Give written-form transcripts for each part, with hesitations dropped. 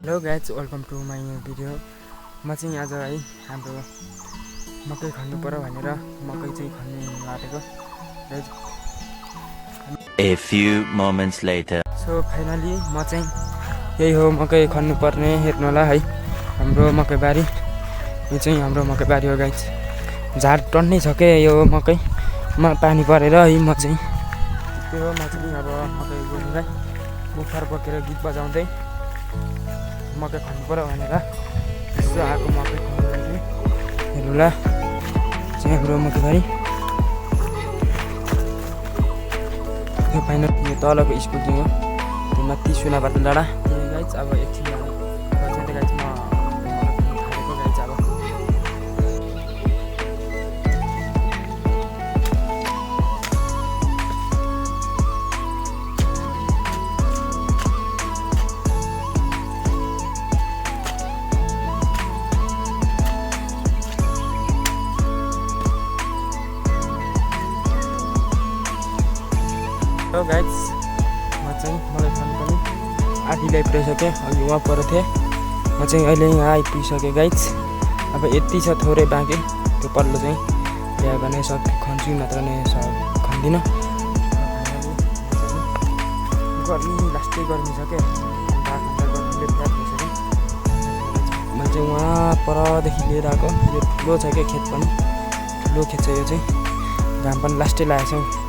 Hello guys, welcome to my new video. म चाहिँ आज है हाम्रो मकै खन्नु पर्यो भनेर मकै चाहिँ खन्नु लागेको guys. A few moments later. So finally म चाहिँ यही हो मकै खन्नु पर्ने, हेर्नु होला है हाम्रो मकै बारी। यो चाहिँ हाम्रो मकै बारी हो गाइज। झार टन्नै छ के यो मकैमा पानी परेर है म चाहिँ त्यो हो। म चाहिँ अब मकै गोरुलाई मुखर बोकेर गीत बजाउँदै मकै खन्नु पर्यो भनेर यसो आएको मकै खन्नु लागि। हेर्नुला चाहिँ हाम्रो मकै बारी। यो फाइनल यो तलको स्कुल चाहिँ हो, त्यो माथि सुनाबाट डाँडा गाइज। अब एकछिन गाइज म थालेको गाइज। अब गाइज म चाहिँ मकै खन्नु पनि आधी ल्याइपुगिसकेँ। अघि वहाँ पर थिएँ, म चाहिँ अहिले यहाँ आइपुगिसकेँ गाइज। अब यति छ थोरै बाँकी, त्यो पल्लो चाहिँ ल्यायो भने खन्छु, नत्र नै खन्दिनँ। गर्मी लास्टै गर्मी छ क्या, गर्मीले फ्याट भइसक्यो। म चाहिँ वहाँ परदेखि लिएर आएको, यो ठुलो छ क्या खेत पनि, ठुलो खेत छ यो चाहिँ। घाम पनि लास्टै लागेको छ।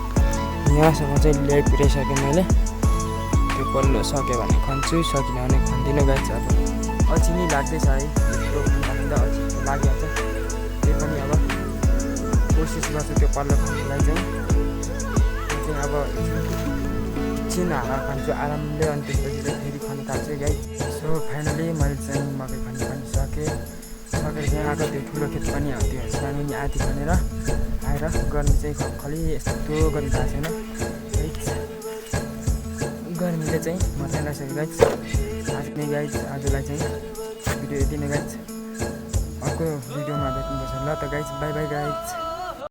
यहाँसम्म चाहिँ ल्याइपुऱ्याइसकेँ मैले। त्यो पल्लो सक्यो भने खन्छु, सकिनँ भने खन्दिनँ गाइज। अब अल्छी नै लाग्दैछ है, यत्रो खन्दा अल्छी लागिहाल्छ। त्यही पनि अब कोसिस गर्छु त्यो पल्लो खन्नुलाई चाहिँ। अब एकछिन हावा खन्छु आरामले, अनि त्यसपछि चाहिँ फेरि खन्नु थाल्छु गाइज। सो फाइनली मैले चाहिँ मकै खन्नु पनि सकेर चाहिँ आएको। त्यो ठुलो खेत पनि हो, त्यो सानो आधी खनेर आएर गर्मी चाहिँ खली यस्तो गर्मी भएको छैन गाइज। गर्मीले चाहिँ मजा लाग्छ गाइज। आज नै गाइज, आजलाई चाहिँ भिडियो यति नै गाइज। अर्को भिडियोमा भेट्नुपर्छ ल त गाइज। By by guys.